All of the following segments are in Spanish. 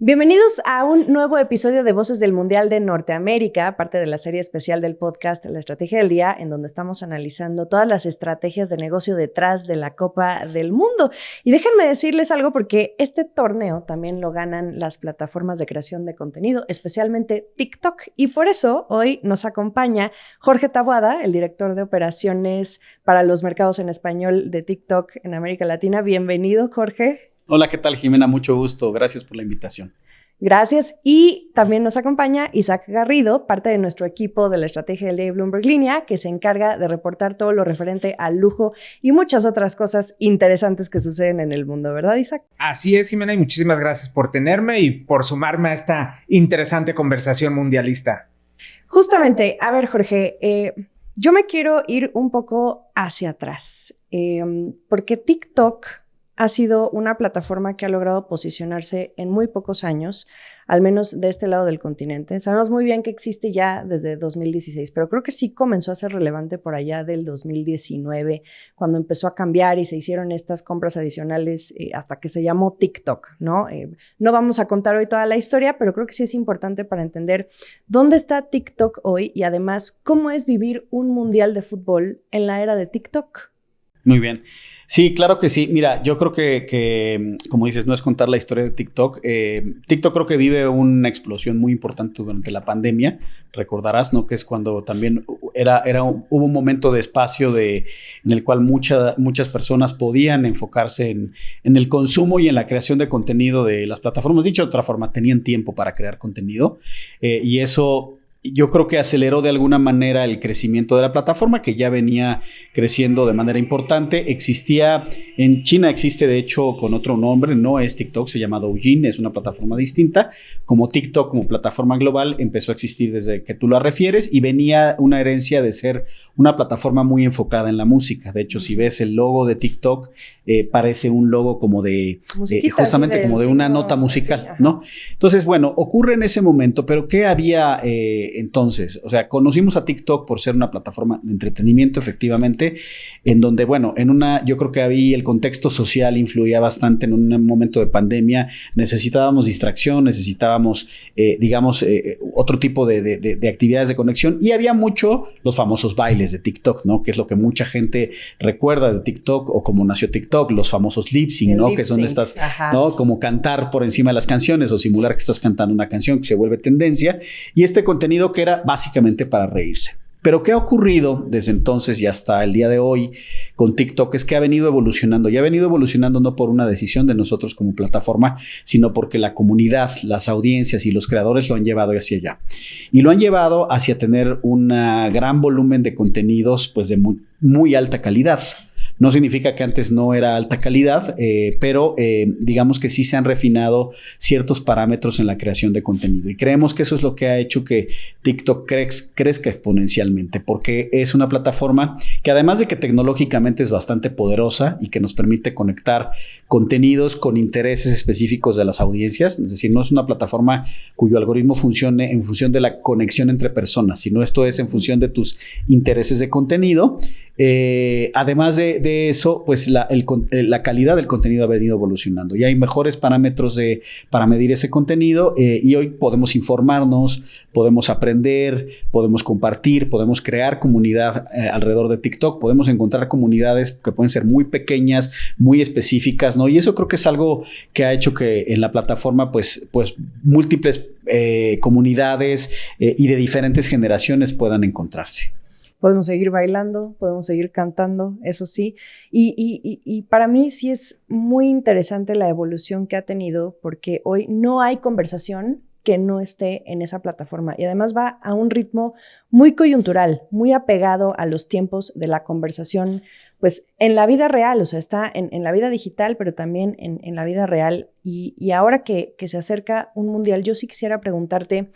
Bienvenidos a un nuevo episodio de Voces del Mundial de Norteamérica, parte de la serie especial del podcast La Estrategia del Día, en donde estamos analizando todas las estrategias de negocio detrás de la Copa del Mundo. Y déjenme decirles algo porque este torneo también lo ganan las plataformas de creación de contenido, especialmente TikTok. Y por eso hoy nos acompaña Jorge Taboada, el director de operaciones para los mercados en español de TikTok en América Latina. Bienvenido, Jorge. Hola, ¿qué tal, Jimena? Mucho gusto. Gracias por la invitación. Gracias. Y también nos acompaña Isaac Garrido, parte de nuestro equipo de la Estrategia del Día de Bloomberg Línea, que se encarga de reportar todo lo referente al lujo y muchas otras cosas interesantes que suceden en el mundo, ¿verdad, Isaac? Así es, Jimena, y muchísimas gracias por tenerme y por sumarme a esta interesante conversación mundialista. Justamente, a ver, Jorge, yo me quiero ir un poco hacia atrás, porque TikTok ha sido una plataforma que ha logrado posicionarse en muy pocos años, al menos de este lado del continente. Sabemos muy bien que existe ya desde 2016, pero creo que sí comenzó a ser relevante por allá del 2019, cuando empezó a cambiar y se hicieron estas compras adicionales hasta que se llamó TikTok, ¿no? No vamos a contar hoy toda la historia, pero creo que sí es importante para entender dónde está TikTok hoy y además cómo es vivir un mundial de fútbol en la era de TikTok. Muy bien. Sí, claro que sí. Mira, yo creo que como dices, no es contar la historia de TikTok. TikTok creo que vive una explosión muy importante durante la pandemia. Recordarás, ¿no? Que es cuando también hubo un momento de espacio en el cual muchas personas podían enfocarse en el consumo y en la creación de contenido de las plataformas. Dicho de otra forma, tenían tiempo para crear contenido y eso yo creo que aceleró de alguna manera el crecimiento de la plataforma, que ya venía creciendo de manera importante. En China existe de hecho con otro nombre, no es TikTok, se llama Douyin, es una plataforma distinta. Como TikTok, como plataforma global, empezó a existir desde que tú la refieres y venía una herencia de ser una plataforma muy enfocada en la música. De hecho, si ves el logo de TikTok, parece un logo como justamente como de una nota musical, sí, ¿no? Entonces, bueno, ocurre en ese momento, pero ¿qué había entonces? O sea, conocimos a TikTok por ser una plataforma de entretenimiento, efectivamente, en donde, bueno, yo creo que había el contexto social influía bastante en un momento de pandemia, necesitábamos distracción, necesitábamos, otro tipo de actividades de conexión y había mucho los famosos bailes de TikTok, ¿no? Que es lo que mucha gente recuerda de TikTok o cómo nació TikTok, los famosos lip sync, ¿no? Que es donde estás, ¿no? Como cantar por encima de las canciones o simular que estás cantando una canción que se vuelve tendencia y este contenido que era básicamente para reírse. Pero ¿qué ha ocurrido desde entonces y hasta el día de hoy con TikTok? Es que ha venido evolucionando y ha venido evolucionando no por una decisión de nosotros como plataforma, sino porque la comunidad, las audiencias y los creadores lo han llevado hacia allá. Y lo han llevado hacia tener un gran volumen de contenidos pues de muy, muy alta calidad. No significa que antes no era alta calidad, pero digamos que sí se han refinado ciertos parámetros en la creación de contenido. Y creemos que eso es lo que ha hecho que TikTok crezca exponencialmente, porque es una plataforma que además de que tecnológicamente es bastante poderosa y que nos permite conectar contenidos con intereses específicos de las audiencias, es decir, no es una plataforma cuyo algoritmo funcione en función de la conexión entre personas, sino esto es en función de tus intereses de contenido. Además de eso, pues la calidad del contenido ha venido evolucionando y hay mejores parámetros para medir ese contenido y hoy podemos informarnos, podemos aprender, podemos compartir, podemos crear comunidad alrededor de TikTok, podemos encontrar comunidades que pueden ser muy pequeñas, muy específicas, ¿no? Y eso creo que es algo que ha hecho que en la plataforma pues múltiples comunidades y de diferentes generaciones puedan encontrarse. Podemos seguir bailando, podemos seguir cantando, eso sí. Y para mí sí es muy interesante la evolución que ha tenido porque hoy no hay conversación que no esté en esa plataforma y además va a un ritmo muy coyuntural, muy apegado a los tiempos de la conversación, pues en la vida real, o sea, está en la vida digital, pero también en la vida real. Y ahora que se acerca un mundial, yo sí quisiera preguntarte,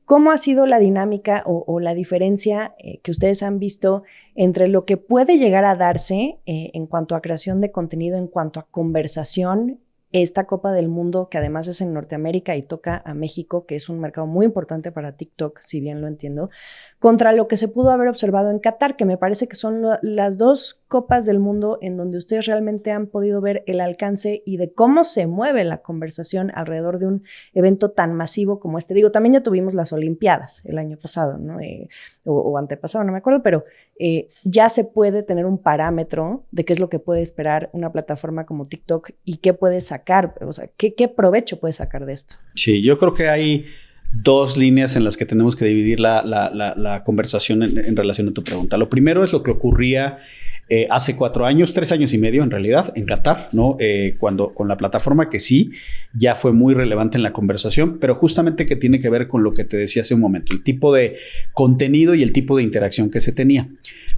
¿cómo ha sido la dinámica o la diferencia que ustedes han visto entre lo que puede llegar a darse en cuanto a creación de contenido, en cuanto a conversación esta Copa del Mundo, que además es en Norteamérica y toca a México, que es un mercado muy importante para TikTok, si bien lo entiendo, contra lo que se pudo haber observado en Qatar, que me parece que son las dos Copas del Mundo en donde ustedes realmente han podido ver el alcance y de cómo se mueve la conversación alrededor de un evento tan masivo como este. Digo, también ya tuvimos las Olimpiadas el año pasado, ¿no? O antepasado, no me acuerdo, pero ya se puede tener un parámetro de qué es lo que puede esperar una plataforma como TikTok y qué puede sacar, o sea, qué provecho puede sacar de esto. Sí, yo creo que hay dos líneas en las que tenemos que dividir la conversación en relación a tu pregunta. Lo primero es lo que ocurría hace 4 años, 3 años y medio en realidad, en Qatar, ¿no? Cuando con la plataforma que sí, ya fue muy relevante en la conversación, pero justamente que tiene que ver con lo que te decía hace un momento, el tipo de contenido y el tipo de interacción que se tenía.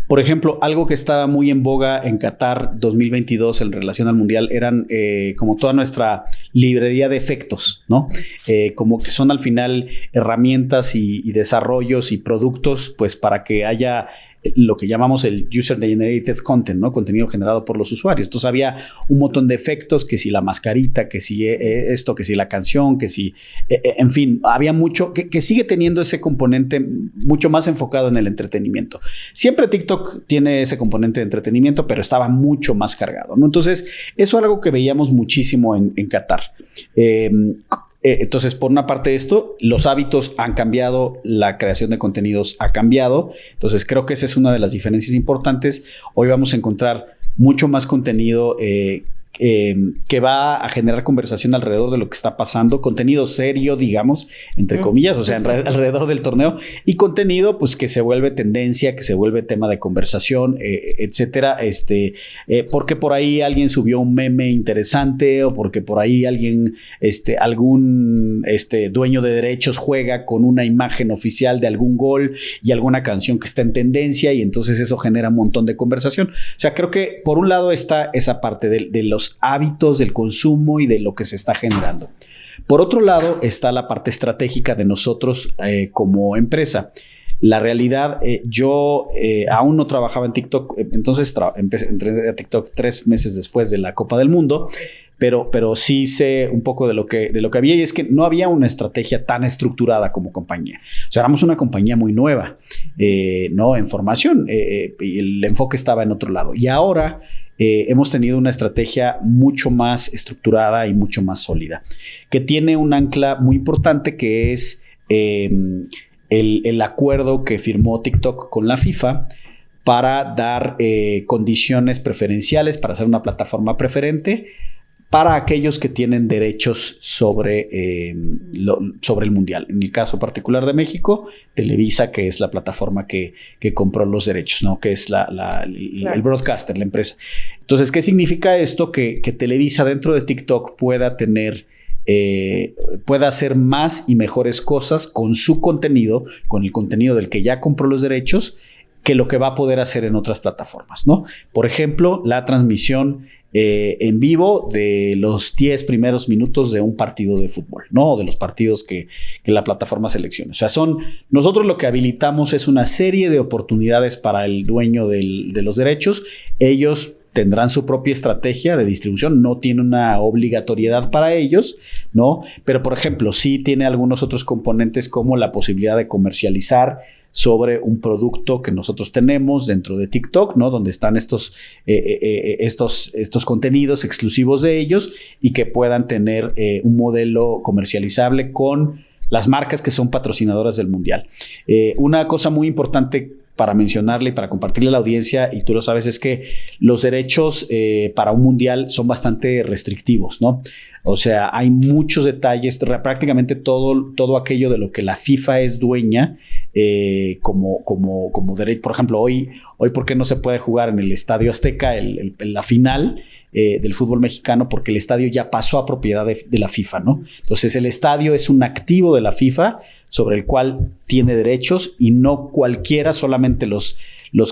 Por ejemplo, algo que estaba muy en boga en Qatar 2022 en relación al Mundial eran como toda nuestra librería de efectos, ¿no? Como que son al final herramientas y desarrollos y productos, pues para que haya lo que llamamos el user-generated content, ¿no? Contenido generado por los usuarios. Entonces había un montón de efectos, que si la mascarita, que si esto, que si la canción, que si... en fin, había mucho que sigue teniendo ese componente mucho más enfocado en el entretenimiento. Siempre TikTok tiene ese componente de entretenimiento, pero estaba mucho más cargado, ¿no? Entonces, eso era algo que veíamos muchísimo en Qatar. Entonces, por una parte esto, los hábitos han cambiado, la creación de contenidos ha cambiado. Entonces, creo que esa es una de las diferencias importantes. Hoy vamos a encontrar mucho más contenido que va a generar conversación alrededor de lo que está pasando, contenido serio, digamos, entre comillas, o sea, alrededor del torneo, y contenido pues que se vuelve tendencia, que se vuelve tema de conversación, etcétera, porque por ahí alguien subió un meme interesante o porque por ahí alguien, algún dueño de derechos juega con una imagen oficial de algún gol y alguna canción que está en tendencia y entonces eso genera un montón de conversación. O sea, creo que por un lado está esa parte de los hábitos del consumo y de lo que se está generando. Por otro lado está la parte estratégica de nosotros como empresa. La realidad, yo aún no trabajaba en TikTok, entonces entré a TikTok 3 meses después de la Copa del Mundo, pero sí sé un poco de lo que había, y es que no había una estrategia tan estructurada como compañía. O sea, éramos una compañía muy nueva, ¿no? En formación, y el enfoque estaba en otro lado. Y ahora hemos tenido una estrategia mucho más estructurada y mucho más sólida, que tiene un ancla muy importante que es el acuerdo que firmó TikTok con la FIFA para dar condiciones preferenciales, para ser una plataforma preferente para aquellos que tienen derechos sobre el Mundial. En el caso particular de México, Televisa, que es la plataforma que compró los derechos, ¿no? Que es el broadcaster, la empresa. Entonces, ¿qué significa esto? Que Televisa dentro de TikTok pueda hacer más y mejores cosas con su contenido, con el contenido del que ya compró los derechos, que lo que va a poder hacer en otras plataformas, ¿no? Por ejemplo, la transmisión en vivo de los 10 primeros minutos de un partido de fútbol, ¿no? De los partidos que la plataforma selecciona. O sea, nosotros lo que habilitamos es una serie de oportunidades para el dueño de los derechos. Ellos tendrán su propia estrategia de distribución, no tiene una obligatoriedad para ellos, ¿no? Pero, por ejemplo, sí tiene algunos otros componentes como la posibilidad de comercializar sobre un producto que nosotros tenemos dentro de TikTok, ¿no? Donde están estos contenidos exclusivos de ellos y que puedan tener un modelo comercializable con las marcas que son patrocinadoras del Mundial. Una cosa muy importante para mencionarle y para compartirle a la audiencia, y tú lo sabes, es que los derechos para un Mundial son bastante restrictivos, ¿no? O sea, hay muchos detalles, prácticamente todo aquello de lo que la FIFA es dueña, como derecho. Por ejemplo, hoy ¿por qué no se puede jugar en el Estadio Azteca la final del fútbol mexicano? Porque el estadio ya pasó a propiedad de la FIFA, ¿no? Entonces, el estadio es un activo de la FIFA sobre el cual tiene derechos y no cualquiera, solamente los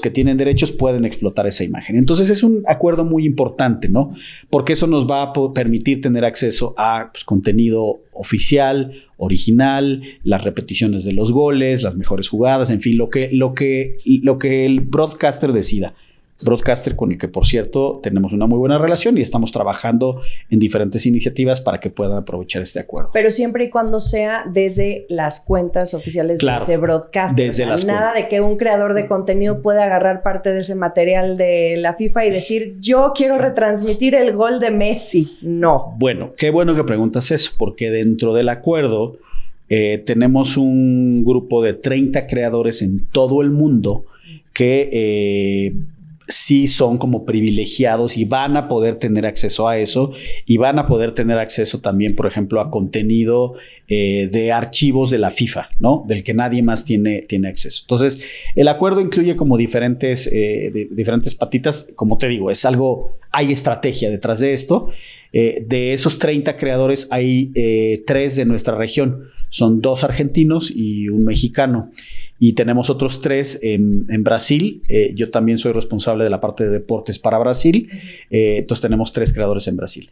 que tienen derechos pueden explotar esa imagen. Entonces es un acuerdo muy importante, ¿no? Porque eso nos va a permitir tener acceso a contenido oficial, original, las repeticiones de los goles, las mejores jugadas, en fin, lo que el broadcaster decida. broadcaster con el que, por cierto, tenemos una muy buena relación y estamos trabajando en diferentes iniciativas para que puedan aprovechar este acuerdo. Pero siempre y cuando sea desde las cuentas oficiales de ese broadcaster. Desde las nada cuentas. de que un creador de contenido pueda agarrar parte de ese material de la FIFA y decir, yo quiero retransmitir el gol de Messi. No. Bueno, qué bueno que preguntas eso, porque dentro del acuerdo tenemos un grupo de 30 creadores en todo el mundo que sí son como privilegiados y van a poder tener acceso a eso y van a poder tener acceso también, por ejemplo, a contenido de archivos de la FIFA, ¿no? Del que nadie más tiene acceso. Entonces, el acuerdo incluye como diferentes patitas. Como te digo, es algo, hay estrategia detrás de esto. De esos 30 creadores hay 3 de nuestra región. Son 2 argentinos y un mexicano. Y tenemos otros 3 en Brasil. Yo también soy responsable de la parte de deportes para Brasil. Entonces tenemos 3 creadores en Brasil.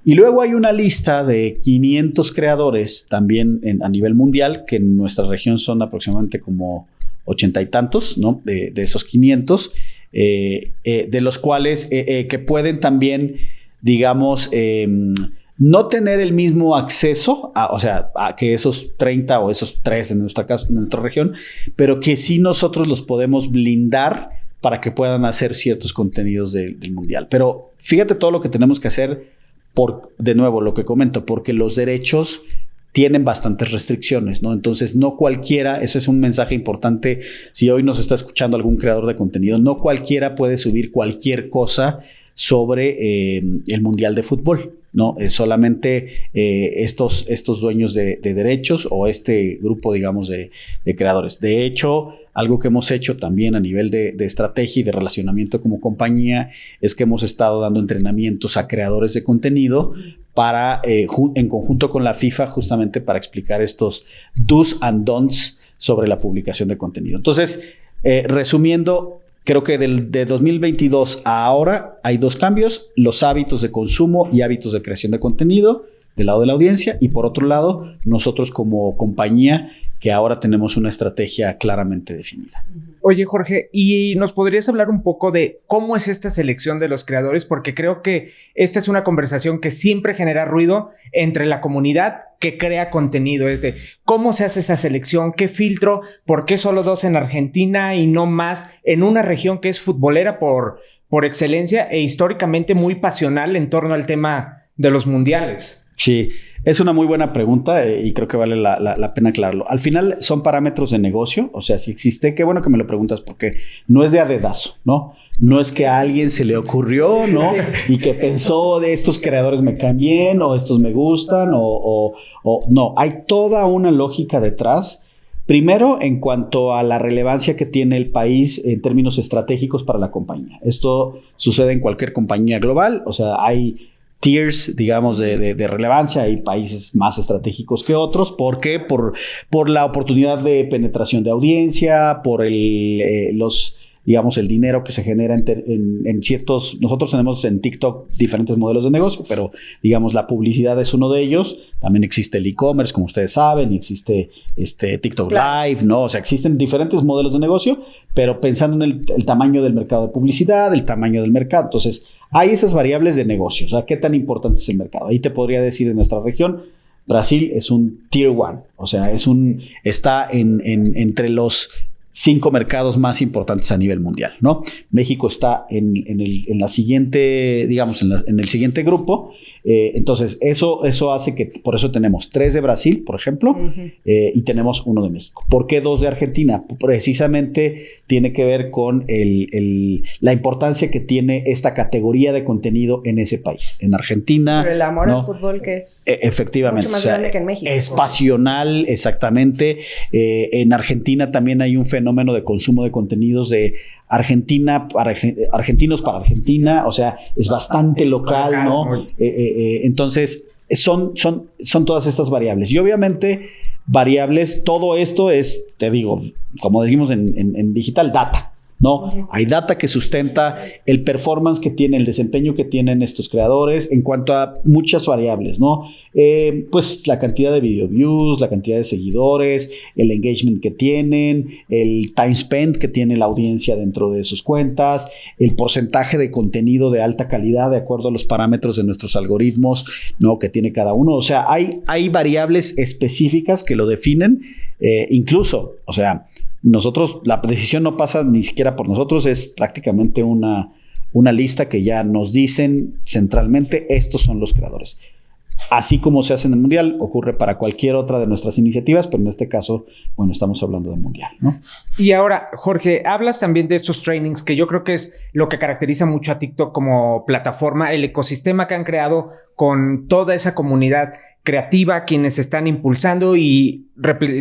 Y luego hay una lista de 500 creadores también a nivel mundial, que en nuestra región son aproximadamente como 80 y tantos, ¿no? De esos 500, de los cuales que pueden también, digamos, no tener el mismo acceso a que esos 30 o esos 3 en nuestra región, pero que sí nosotros los podemos blindar para que puedan hacer ciertos contenidos del mundial. Pero fíjate todo lo que tenemos que hacer de nuevo, lo que comento, porque los derechos tienen bastantes restricciones, ¿no? Entonces, no cualquiera, ese es un mensaje importante. Si hoy nos está escuchando algún creador de contenido, no cualquiera puede subir cualquier cosa sobre el Mundial de Fútbol, ¿no? Es solamente estos dueños de derechos o este grupo, digamos, de creadores. De hecho, algo que hemos hecho también a nivel de estrategia y de relacionamiento como compañía es que hemos estado dando entrenamientos a creadores de contenido para, en conjunto con la FIFA, justamente para explicar estos do's and don'ts sobre la publicación de contenido. Entonces, resumiendo, creo que de 2022 a ahora hay 2 cambios: los hábitos de consumo y hábitos de creación de contenido del lado de la audiencia, y por otro lado, nosotros como compañía, que ahora tenemos una estrategia claramente definida. Oye, Jorge, ¿y nos podrías hablar un poco de cómo es esta selección de los creadores? Porque creo que esta es una conversación que siempre genera ruido entre la comunidad que crea contenido. Es de cómo se hace esa selección, qué filtro, por qué solo 2 en Argentina y no más en una región que es futbolera por excelencia e históricamente muy pasional en torno al tema de los mundiales. Sí, es una muy buena pregunta y creo que vale la pena aclararlo. Al final son parámetros de negocio, o sea, si existe, qué bueno que me lo preguntas, porque no es de a dedazo, ¿no? No es que a alguien se le ocurrió, ¿no? Sí. Y que pensó de estos creadores me caen bien o estos me gustan o no, hay toda una lógica detrás. Primero, en cuanto a la relevancia que tiene el país en términos estratégicos para la compañía. Esto sucede en cualquier compañía global, o sea, hay tiers, digamos, de relevancia. Hay países más estratégicos que otros. ¿Por qué? Por la oportunidad de penetración de audiencia, por digamos, el dinero que se genera en ciertos... Nosotros tenemos en TikTok diferentes modelos de negocio, pero, digamos, la publicidad es uno de ellos. También existe el e-commerce, como ustedes saben, y existe TikTok Live, ¿no? O sea, existen diferentes modelos de negocio, pero pensando en el tamaño del mercado de publicidad, el tamaño del mercado. Entonces, hay esas variables de negocio. O sea, ¿qué tan importante es el mercado? Ahí te podría decir, en nuestra región, Brasil es un Tier 1. O sea, está entre los 5 mercados más importantes a nivel mundial, ¿no? México está en la siguiente, digamos, en el siguiente grupo. Entonces, eso hace que, por eso tenemos 3 de Brasil, por ejemplo, y tenemos 1 de México. ¿Por qué 2 de Argentina? Precisamente tiene que ver con la importancia que tiene esta categoría de contenido en ese país. En Argentina... Pero el amor al fútbol, que es efectivamente, mucho más grande que en México. Es pasional, exactamente. En Argentina también hay un fenómeno de consumo de contenidos de Argentina para argentinos para Argentina, o sea, es bastante local, ¿no? Entonces, son todas estas variables. Y obviamente, variables, todo esto es, te digo, como decimos en digital, data, No, hay data que sustenta el performance que tiene, el desempeño que tienen estos creadores en cuanto a muchas variables, ¿no? Pues la cantidad de video views, la cantidad de seguidores, el engagement que tienen, el time spent que tiene la audiencia dentro de sus cuentas, el porcentaje de contenido de alta calidad de acuerdo a los parámetros de nuestros algoritmos, ¿no? Que tiene cada uno. O sea, hay variables específicas que lo definen, incluso, o sea, nosotros, la decisión no pasa ni siquiera por nosotros, es prácticamente una lista que ya nos dicen centralmente, estos son los creadores. Así como se hace en el Mundial, ocurre para cualquier otra de nuestras iniciativas, pero en este caso, bueno, estamos hablando del Mundial, ¿no? Y ahora, Jorge, hablas también de estos trainings, que yo creo que es lo que caracteriza mucho a TikTok como plataforma, el ecosistema que han creado con toda esa comunidad creativa, quienes están impulsando y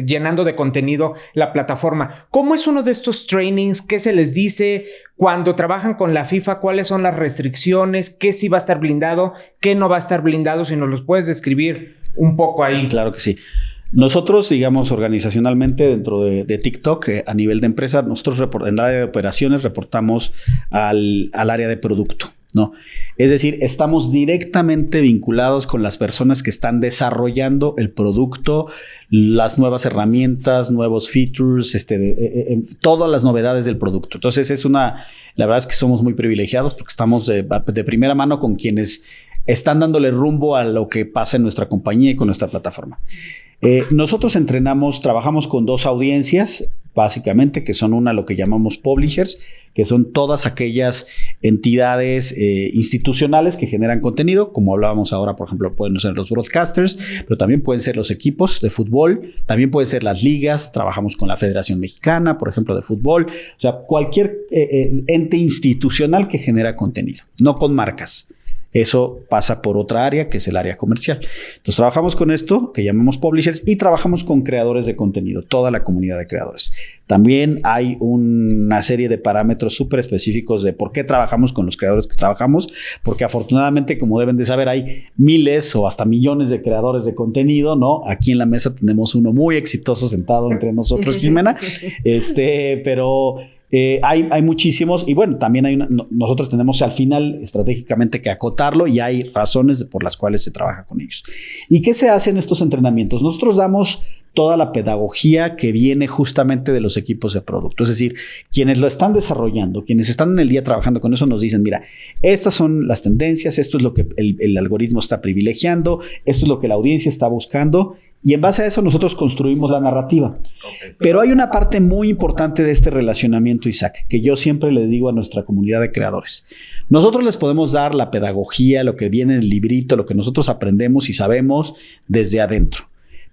llenando de contenido la plataforma. ¿Cómo es uno de estos trainings? ¿Qué se les dice cuando trabajan con la FIFA? ¿Cuáles son las restricciones? ¿Qué sí va a estar blindado? ¿Qué no va a estar blindado? Si nos los puedes describir un poco ahí. Claro que sí. Nosotros, digamos, organizacionalmente dentro de TikTok, a nivel de empresa, nosotros en el área de operaciones reportamos al área de producto, ¿no? Es decir, estamos directamente vinculados con las personas que están desarrollando el producto, las nuevas herramientas, nuevos features, todas las novedades del producto. Entonces, la verdad es que somos muy privilegiados porque estamos de primera mano con quienes están dándole rumbo a lo que pasa en nuestra compañía y con nuestra plataforma. Nosotros trabajamos con dos audiencias, básicamente, que son lo que llamamos publishers, que son todas aquellas entidades institucionales que generan contenido, como hablábamos ahora, por ejemplo, pueden ser los broadcasters, pero también pueden ser los equipos de fútbol, también pueden ser las ligas, trabajamos con la Federación Mexicana, por ejemplo, de fútbol, o sea, cualquier ente institucional que genera contenido, no con marcas. Eso pasa por otra área, que es el área comercial. Entonces, trabajamos con esto, que llamamos publishers, y trabajamos con creadores de contenido, toda la comunidad de creadores. También hay una serie de parámetros súper específicos de por qué trabajamos con los creadores que trabajamos, porque afortunadamente, como deben de saber, hay miles o hasta millones de creadores de contenido, ¿no? Aquí en la mesa tenemos uno muy exitoso sentado entre nosotros, Jimena, pero... hay muchísimos y bueno, también nosotros tenemos al final estratégicamente que acotarlo y hay razones por las cuales se trabaja con ellos. ¿Y qué se hace en estos entrenamientos? Nosotros damos toda la pedagogía que viene justamente de los equipos de producto. Es decir, quienes lo están desarrollando, quienes están en el día trabajando con eso nos dicen, mira, estas son las tendencias, esto es lo que el algoritmo está privilegiando, esto es lo que la audiencia está buscando. Y en base a eso nosotros construimos la narrativa. Okay. Pero hay una parte muy importante de este relacionamiento, Isaac, que yo siempre les digo a nuestra comunidad de creadores. Nosotros les podemos dar la pedagogía, lo que viene en el librito, lo que nosotros aprendemos y sabemos desde adentro.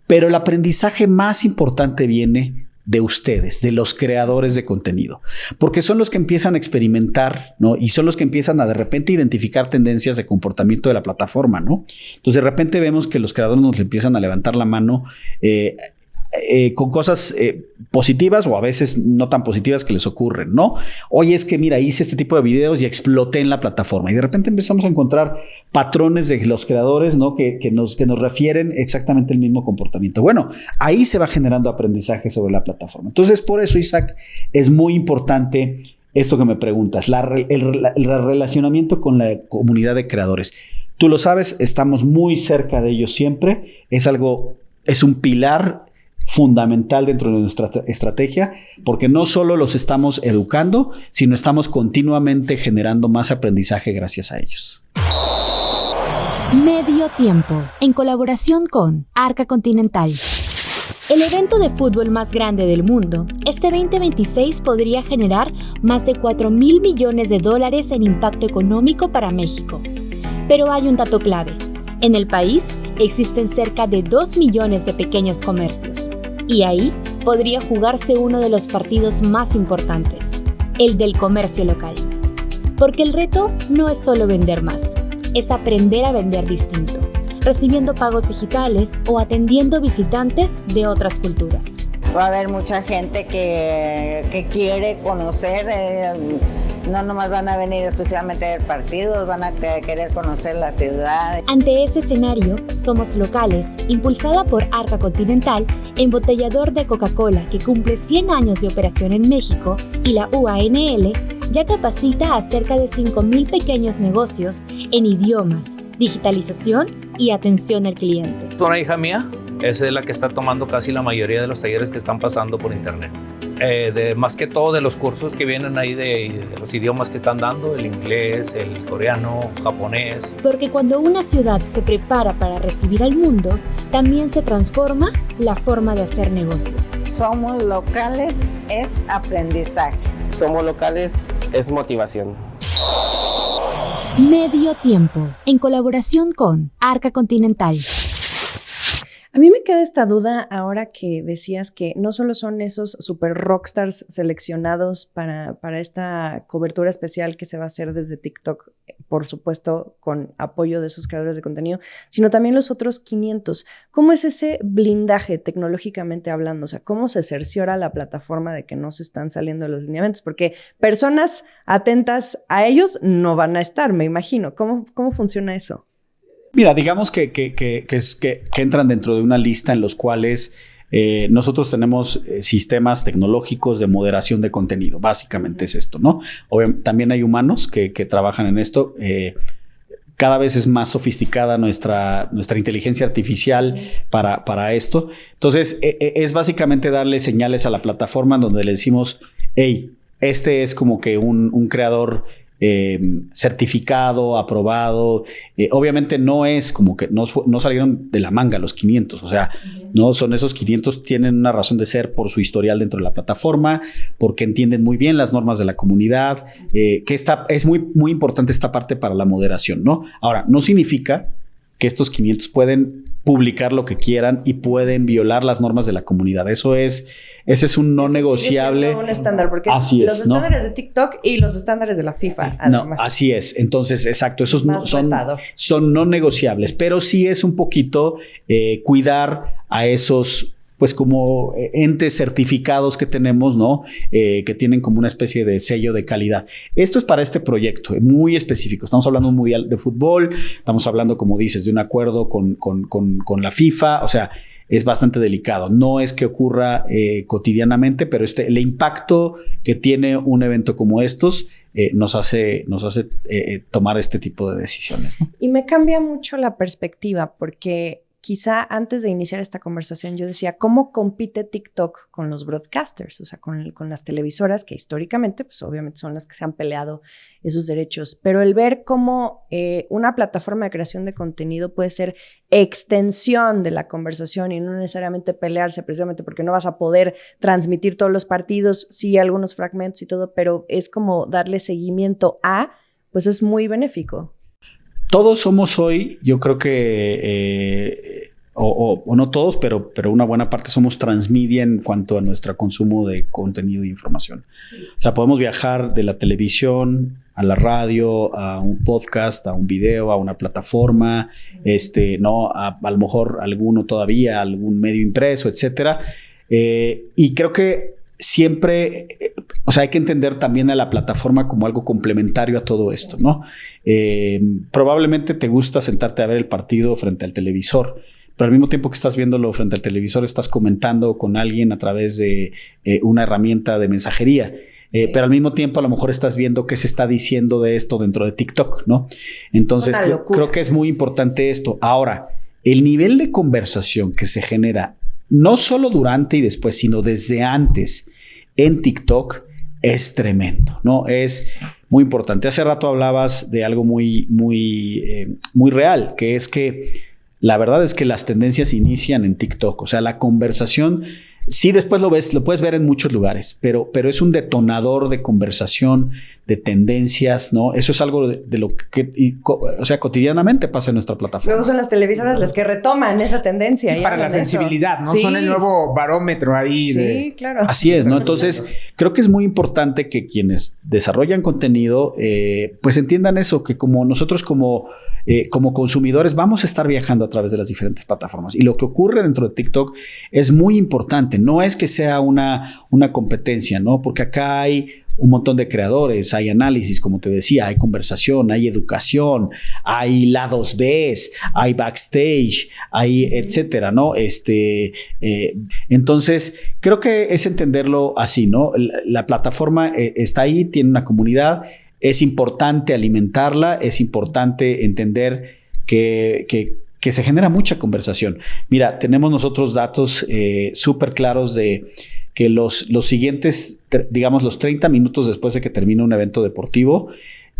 Pero el aprendizaje más importante viene de ustedes, de los creadores de contenido, porque son los que empiezan a experimentar, ¿no? Y son los que empiezan a de repente identificar tendencias de comportamiento de la plataforma, ¿no? Entonces de repente vemos que los creadores nos empiezan a levantar la mano con cosas positivas o a veces no tan positivas que les ocurren, ¿no? Oye, es que mira, hice este tipo de videos y exploté en la plataforma y de repente empezamos a encontrar patrones de los creadores, ¿no? Que nos refieren exactamente el mismo comportamiento. Bueno, ahí se va generando aprendizaje sobre la plataforma. Entonces, por eso, Isaac, es muy importante esto que me preguntas, el relacionamiento con la comunidad de creadores. Tú lo sabes, estamos muy cerca de ellos siempre. Es un pilar fundamental dentro de nuestra estrategia, porque no solo los estamos educando, sino estamos continuamente generando más aprendizaje gracias a ellos. Medio Tiempo, en colaboración con Arca Continental. El evento de fútbol más grande del mundo, este 2026 podría generar más de $4,000 millones en impacto económico para México. Pero hay un dato clave. En el país existen cerca de 2 millones de pequeños comercios. Y ahí podría jugarse uno de los partidos más importantes, el del comercio local. Porque el reto no es solo vender más, es aprender a vender distinto, recibiendo pagos digitales o atendiendo visitantes de otras culturas. Va a haber mucha gente que quiere conocer, no nomás van a venir exclusivamente a ver partidos, van a querer conocer la ciudad. Ante ese escenario, Somos Locales, impulsada por Arca Continental, embotellador de Coca-Cola que cumple 100 años de operación en México, y la UANL, ya capacita a cerca de 5,000 pequeños negocios en idiomas, digitalización y atención al cliente. Una hija mía es la que está tomando casi la mayoría de los talleres que están pasando por internet. Más que todo de los cursos que vienen ahí de los idiomas que están dando, el inglés, el coreano, japonés. Porque cuando una ciudad se prepara para recibir al mundo, también se transforma la forma de hacer negocios. Somos Locales es aprendizaje. Somos Locales es motivación. Medio Tiempo, en colaboración con Arca Continental. A mí me queda esta duda ahora que decías que no solo son esos super rockstars seleccionados para esta cobertura especial que se va a hacer desde TikTok, por supuesto con apoyo de esos creadores de contenido, sino también los otros 500. ¿Cómo es ese blindaje tecnológicamente hablando? O sea, ¿cómo se cerciora la plataforma de que no se están saliendo los lineamientos? Porque personas atentas a ellos no van a estar, me imagino. ¿Cómo funciona eso? Mira, digamos que entran dentro de una lista en los cuales nosotros tenemos sistemas tecnológicos de moderación de contenido. Básicamente es esto, ¿no? Obviamente, también hay humanos que trabajan en esto. Cada vez es más sofisticada nuestra inteligencia artificial para esto. Entonces, es básicamente darle señales a la plataforma en donde le decimos, hey, este es como que un creador certificado, aprobado. Obviamente no es como que no salieron de la manga los 500, o sea, no son esos 500, tienen una razón de ser por su historial dentro de la plataforma, porque entienden muy bien las normas de la comunidad, que es muy, muy importante esta parte para la moderación, ¿no? Ahora, no significa que estos 500 pueden publicar lo que quieran y pueden violar las normas de la comunidad. Ese es un no negociable. Sigue siendo un estándar, porque así los estándares de TikTok y los estándares de la FIFA. Además. No, así es. Entonces, exacto, esos son no negociables, pero sí es un poquito cuidar a esos, pues como entes certificados que tenemos, ¿no? Que tienen como una especie de sello de calidad. Esto es para este proyecto, muy específico. Estamos hablando de un mundial de fútbol, estamos hablando, como dices, de un acuerdo con la FIFA, o sea, es bastante delicado. No es que ocurra cotidianamente, pero el impacto que tiene un evento como estos nos hace tomar este tipo de decisiones, ¿no? Y me cambia mucho la perspectiva, porque quizá antes de iniciar esta conversación yo decía, ¿cómo compite TikTok con los broadcasters? O sea, con las televisoras que históricamente, pues obviamente son las que se han peleado esos derechos. Pero el ver cómo una plataforma de creación de contenido puede ser extensión de la conversación y no necesariamente pelearse, precisamente porque no vas a poder transmitir todos los partidos, sí, algunos fragmentos y todo, pero es como darle seguimiento pues es muy benéfico. Todos somos hoy, yo creo que, o no todos, pero una buena parte somos transmedia en cuanto a nuestro consumo de contenido e información. Sí. O sea, podemos viajar de la televisión a la radio, a un podcast, a un video, a una plataforma, ¿no? A lo mejor algún medio impreso, etcétera. Y creo que siempre, o sea, hay que entender también a la plataforma como algo complementario a todo esto, ¿no? Probablemente te gusta sentarte a ver el partido frente al televisor, pero al mismo tiempo que estás viéndolo frente al televisor, estás comentando con alguien a través de una herramienta de mensajería. Pero al mismo tiempo a lo mejor estás viendo qué se está diciendo de esto dentro de TikTok, ¿no? Entonces creo que es muy importante esto. Ahora, el nivel de conversación que se genera no solo durante y después, sino desde antes en TikTok es tremendo, ¿no? Es muy importante. Hace rato hablabas de algo muy real, que es que la verdad es que las tendencias inician en TikTok. O sea, la conversación, sí, después lo puedes ver en muchos lugares, pero es un detonador de conversación, tendencias, ¿no? Eso es algo de lo que, o sea, cotidianamente pasa en nuestra plataforma. Luego son las televisoras las que retoman esa tendencia. Sí, para la sensibilidad, ¿no? Sí. Son el nuevo barómetro ahí. Sí, claro. Así es, ¿no? Entonces, creo que es muy importante que quienes desarrollan contenido, pues entiendan eso, que como nosotros como consumidores vamos a estar viajando a través de las diferentes plataformas. Y lo que ocurre dentro de TikTok es muy importante. No es que sea una competencia, ¿no? Porque acá hay un montón de creadores, hay análisis, como te decía, hay conversación, hay educación, hay lados B, hay backstage, hay etcétera, ¿no? Entonces, creo que es entenderlo así, ¿no? La plataforma está ahí, tiene una comunidad, es importante alimentarla, es importante entender que se genera mucha conversación. Mira, tenemos nosotros datos súper claros de que los siguientes, digamos, los 30 minutos después de que termina un evento deportivo,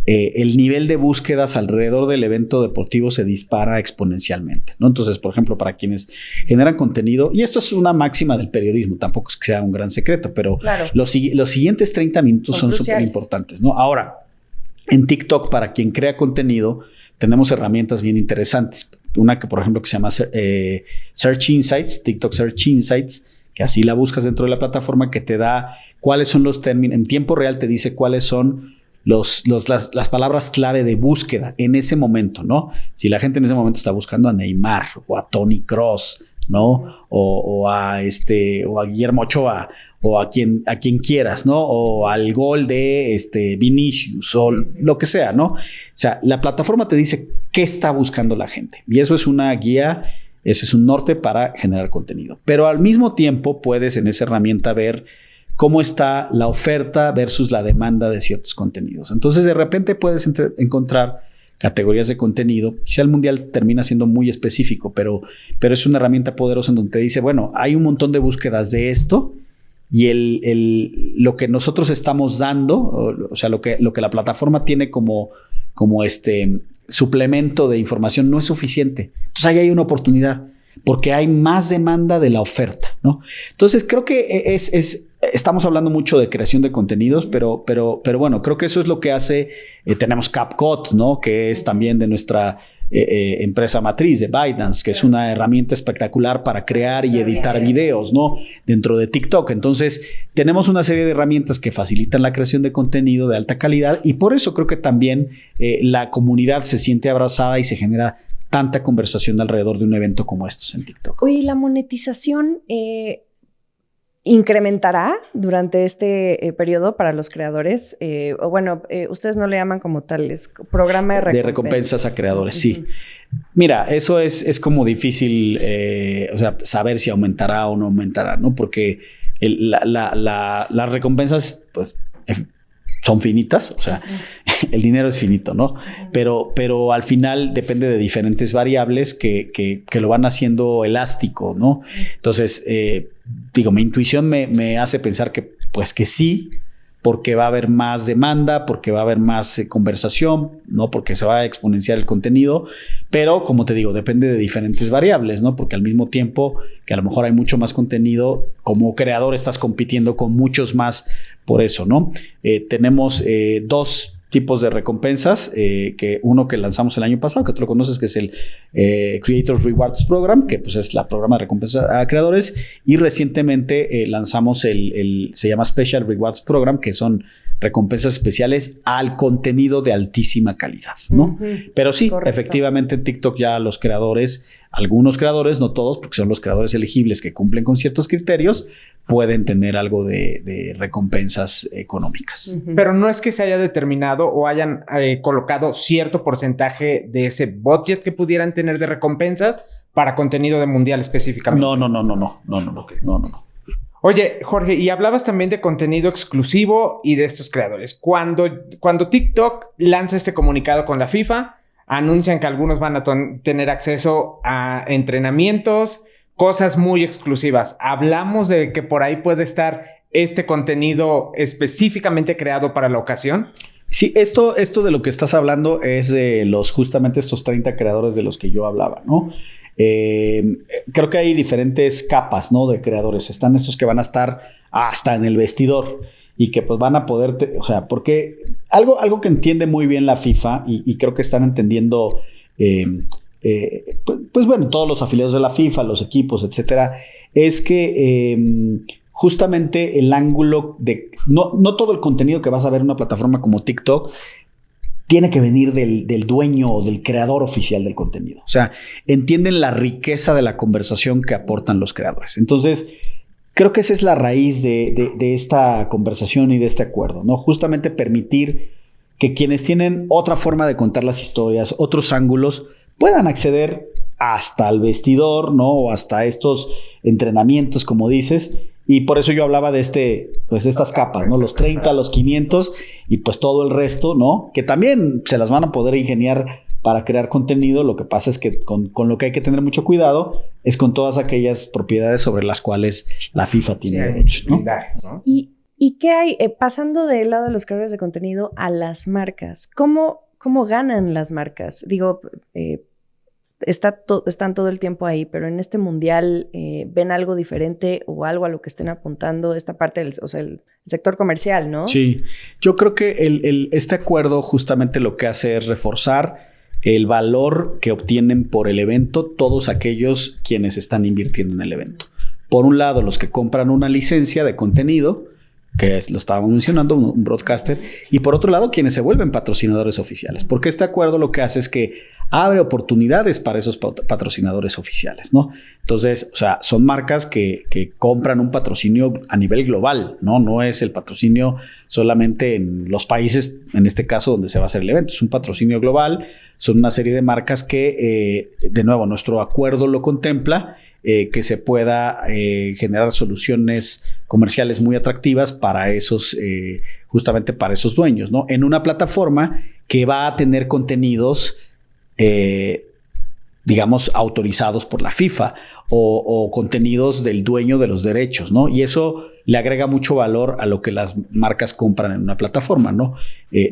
el nivel de búsquedas alrededor del evento deportivo se dispara exponencialmente, ¿no? Entonces, por ejemplo, para quienes generan contenido, y esto es una máxima del periodismo, tampoco es que sea un gran secreto, pero claro, los siguientes 30 minutos son súper importantes, ¿no? Ahora, en TikTok, para quien crea contenido, tenemos herramientas bien interesantes. Una que, por ejemplo, que se llama Search Insights, TikTok Search Insights, que así la buscas dentro de la plataforma, que te da cuáles son los términos, en tiempo real te dice cuáles son las palabras clave de búsqueda en ese momento, ¿no? Si la gente en ese momento está buscando a Neymar o a Toni Kroos, ¿no? O a Guillermo Ochoa, o a quien quieras, ¿no? O al gol de Vinicius o lo que sea, ¿no? O sea, la plataforma te dice qué está buscando la gente. Y eso es una guía, ese es un norte para generar contenido. Pero al mismo tiempo puedes en esa herramienta ver cómo está la oferta versus la demanda de ciertos contenidos. Entonces, de repente puedes encontrar categorías de contenido. Quizá el mundial termina siendo muy específico, pero es una herramienta poderosa en donde te dice, bueno, hay un montón de búsquedas de esto y lo que nosotros estamos dando, o sea, lo que la plataforma tiene como suplemento de información no es suficiente. Entonces ahí hay una oportunidad porque hay más demanda de la oferta, ¿no? Entonces creo que estamos hablando mucho de creación de contenidos, pero bueno, creo que eso es lo que hace. Tenemos CapCut, ¿no? Que es también de nuestra empresa matriz de ByteDance, que es una herramienta espectacular para crear y editar videos, ¿no? Dentro de TikTok. Entonces, tenemos una serie de herramientas que facilitan la creación de contenido de alta calidad y por eso creo que también la comunidad se siente abrazada y se genera tanta conversación alrededor de un evento como estos en TikTok. Oye, ¿la monetización incrementará durante este periodo para los creadores? O bueno, ustedes no le llaman como tal, es programa de recompensas a creadores, sí. Mira, eso es como difícil, o sea, saber si aumentará o no aumentará, ¿no? Porque las recompensas, pues, son finitas, o sea, el dinero es finito, ¿no? Pero al final depende de diferentes variables que lo van haciendo elástico, ¿no? Entonces, mi intuición me hace pensar que sí, porque va a haber más demanda, porque va a haber más conversación, ¿no? Porque se va a exponenciar el contenido, pero como te digo, depende de diferentes variables, ¿no? Porque al mismo tiempo que a lo mejor hay mucho más contenido, como creador estás compitiendo con muchos más por eso, ¿no? Tenemos dos tipos de recompensas, que uno que lanzamos el año pasado, que tú lo conoces, que es el Creators Rewards Program, que pues es la programa de recompensa a creadores, y recientemente lanzamos se llama Special Rewards Program, que son recompensas especiales al contenido de altísima calidad, ¿no? Pero sí, correcto. Efectivamente en TikTok ya los creadores, algunos creadores, no todos, porque son los creadores elegibles que cumplen con ciertos criterios, pueden tener algo de recompensas económicas. Pero no es que se haya determinado o hayan colocado cierto porcentaje de ese budget que pudieran tener de recompensas para contenido de mundial específicamente. No. Oye, Jorge, y hablabas también de contenido exclusivo y de estos creadores. Cuando TikTok lanza este comunicado con la FIFA, anuncian que algunos van a tener acceso a entrenamientos, cosas muy exclusivas. ¿Hablamos de que por ahí puede estar este contenido específicamente creado para la ocasión? Sí, esto de lo que estás hablando es de justamente estos 30 creadores de los que yo hablaba, ¿no? Creo que hay diferentes capas, ¿no? De creadores. Están estos que van a estar hasta en el vestidor y que pues van a poder, porque algo que entiende muy bien la FIFA y creo que están entendiendo, pues bueno, todos los afiliados de la FIFA, los equipos, etcétera, es que justamente el ángulo de, no todo el contenido que vas a ver en una plataforma como TikTok tiene que venir del dueño o del creador oficial del contenido. O sea, entienden la riqueza de la conversación que aportan los creadores. Entonces, creo que esa es la raíz de esta conversación y de este acuerdo, ¿no? Justamente permitir que quienes tienen otra forma de contar las historias, otros ángulos, puedan acceder hasta el vestidor, ¿no? O hasta estos entrenamientos, como dices. Y por eso yo hablaba de estas capas, ¿no? Los 30, los 500 y pues todo el resto, ¿no? Que también se las van a poder ingeniar para crear contenido. Lo que pasa es que con lo que hay que tener mucho cuidado es con todas aquellas propiedades sobre las cuales la FIFA tiene derechos, ¿no? ¿Y qué hay? Pasando del lado de los creadores de contenido a las marcas, ¿cómo ganan las marcas? Digo, están todo el tiempo ahí, pero en este mundial ven algo diferente o algo a lo que estén apuntando esta parte del el sector comercial, ¿no? Sí, yo creo que este acuerdo justamente lo que hace es reforzar el valor que obtienen por el evento todos aquellos quienes están invirtiendo en el evento. Por un lado, los que compran una licencia de contenido, que lo estábamos mencionando, un broadcaster, y por otro lado, quienes se vuelven patrocinadores oficiales, porque este acuerdo lo que hace es que abre oportunidades para esos patrocinadores oficiales, ¿no? Entonces, o sea, son marcas que compran un patrocinio a nivel global, ¿no? No es el patrocinio solamente en los países, en este caso, donde se va a hacer el evento. Es un patrocinio global, son una serie de marcas que, de nuevo, nuestro acuerdo lo contempla, que se pueda generar soluciones comerciales muy atractivas para esos, justamente para esos dueños, ¿no? En una plataforma que va a tener contenidos, digamos, autorizados por la FIFA o contenidos del dueño de los derechos, ¿no? Y eso le agrega mucho valor a lo que las marcas compran en una plataforma, ¿no?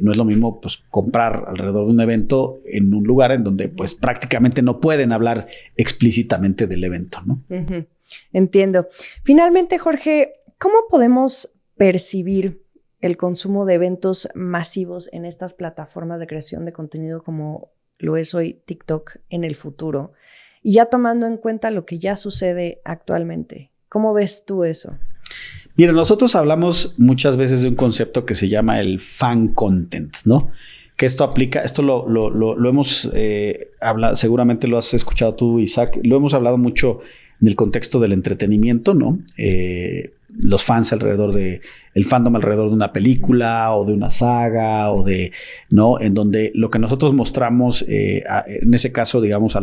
No es lo mismo, pues, comprar alrededor de un evento en un lugar en donde, pues, prácticamente no pueden hablar explícitamente del evento, ¿no? Uh-huh. Entiendo. Finalmente, Jorge, ¿cómo podemos percibir el consumo de eventos masivos en estas plataformas de creación de contenido como lo es hoy TikTok en el futuro? Y ya tomando en cuenta lo que ya sucede actualmente, ¿cómo ves tú eso? Mira, nosotros hablamos muchas veces de un concepto que se llama el fan content, ¿no? Que esto lo hemos hablado, seguramente lo has escuchado tú, Isaac, lo hemos hablado mucho en el contexto del entretenimiento, ¿no? Los fans el fandom alrededor de una película o de una saga o de, ¿no? En donde lo que nosotros mostramos, en ese caso, digamos,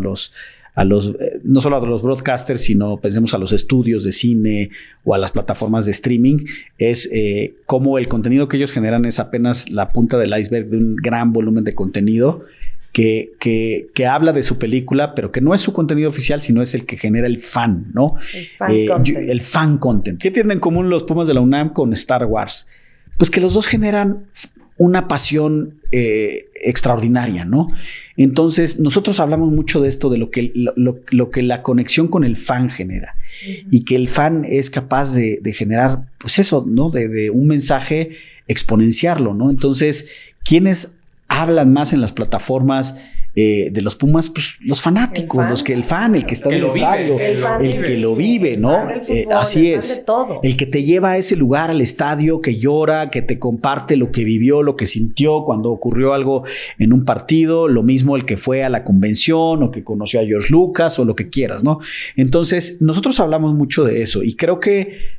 no solo a los broadcasters, sino pensemos a los estudios de cine o a las plataformas de streaming, es cómo el contenido que ellos generan es apenas la punta del iceberg de un gran volumen de contenido que habla de su película, pero que no es su contenido oficial, sino es el que genera el fan, ¿no? El fan content. ¿Qué tienen en común los Pumas de la UNAM con Star Wars? Pues que los dos generan una pasión extraordinaria, ¿no? Entonces, nosotros hablamos mucho de esto, de lo que la conexión con el fan genera. Uh-huh. Y que el fan es capaz de generar, pues eso, ¿no? De un mensaje, exponenciarlo, ¿no? Entonces, ¿quiénes hablan más en las plataformas de los Pumas? Pues los fanáticos, el que está en el estadio, el que lo vive, ¿no? Así es. El que te lleva a ese lugar, al estadio, que llora, que te comparte lo que vivió, lo que sintió cuando ocurrió algo en un partido, lo mismo el que fue a la convención o que conoció a George Lucas o lo que quieras, ¿no? Entonces, nosotros hablamos mucho de eso y creo que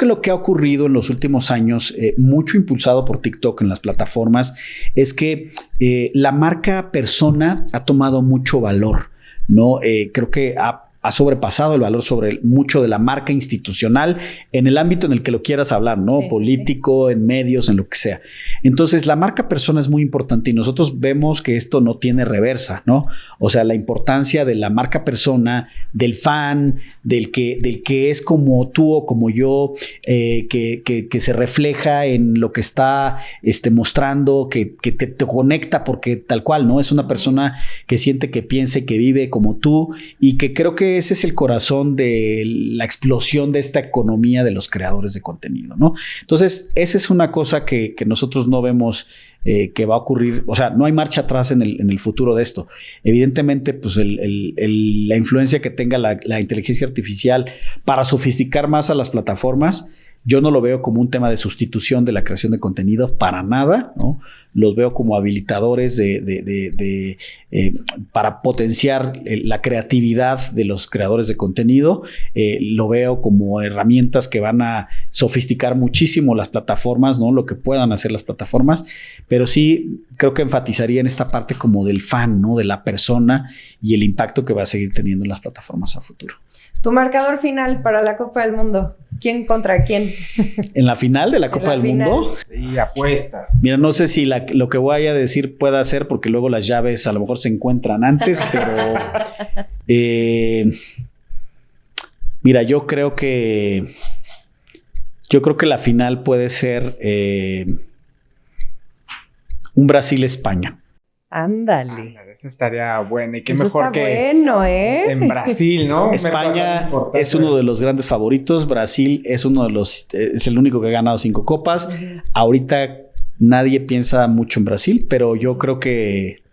lo que ha ocurrido en los últimos años, mucho impulsado por TikTok en las plataformas, es que la marca persona ha tomado mucho valor, ¿no? Creo que ha sobrepasado el valor sobre mucho de la marca institucional en el ámbito en el que lo quieras hablar, ¿no? Sí, político, sí. En medios, en lo que sea. Entonces, la marca persona es muy importante y nosotros vemos que esto no tiene reversa, ¿no? O sea, la importancia de la marca persona, del fan, del que es como tú o como yo, que se refleja en lo que está mostrando, que te conecta porque tal cual, ¿no? Es una persona que siente, que piensa y que vive como tú y que creo que que ese es el corazón de la explosión de esta economía de los creadores de contenido, ¿no? Entonces, esa es una cosa que nosotros no vemos que va a ocurrir. O sea, no hay marcha atrás en el futuro de esto. Evidentemente, pues la influencia que tenga la inteligencia artificial para sofisticar más a las plataformas, yo no lo veo como un tema de sustitución de la creación de contenido para nada, ¿no? Los veo como habilitadores para potenciar la creatividad de los creadores de contenido. Lo veo como herramientas que van a sofisticar muchísimo las plataformas, ¿no? Lo que puedan hacer las plataformas, pero sí creo que enfatizaría en esta parte como del fan, ¿no? De la persona y el impacto que va a seguir teniendo en las plataformas a futuro. Tu marcador final para la Copa del Mundo. ¿Quién contra quién? ¿En la final de la Copa del Mundo? Sí, apuestas. Mira, no sé si lo que voy a decir pueda ser, porque luego las llaves a lo mejor se encuentran antes, pero mira, yo creo que la final puede ser un Brasil-España. Ándale. Eso estaría bueno. Y qué Eso mejor está que bueno, ¿eh? en Brasil, ¿no? España es uno de los grandes favoritos. Brasil es es el único que ha ganado 5 copas. Ahorita nadie piensa mucho en Brasil, pero yo creo que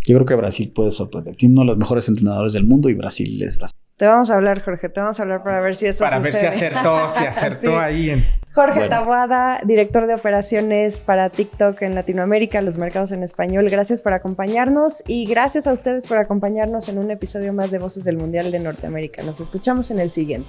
Brasil puede sorprender. Tiene uno de los mejores entrenadores del mundo y Brasil es Brasil. Te vamos a hablar, Jorge. Te vamos a hablar para ver si eso Para sucede. ver si acertó Sí. ahí. Jorge Taboada, director de operaciones para TikTok en Latinoamérica, los mercados en español. Gracias por acompañarnos y gracias a ustedes por acompañarnos en un episodio más de Voces del Mundial de Norteamérica. Nos escuchamos en el siguiente.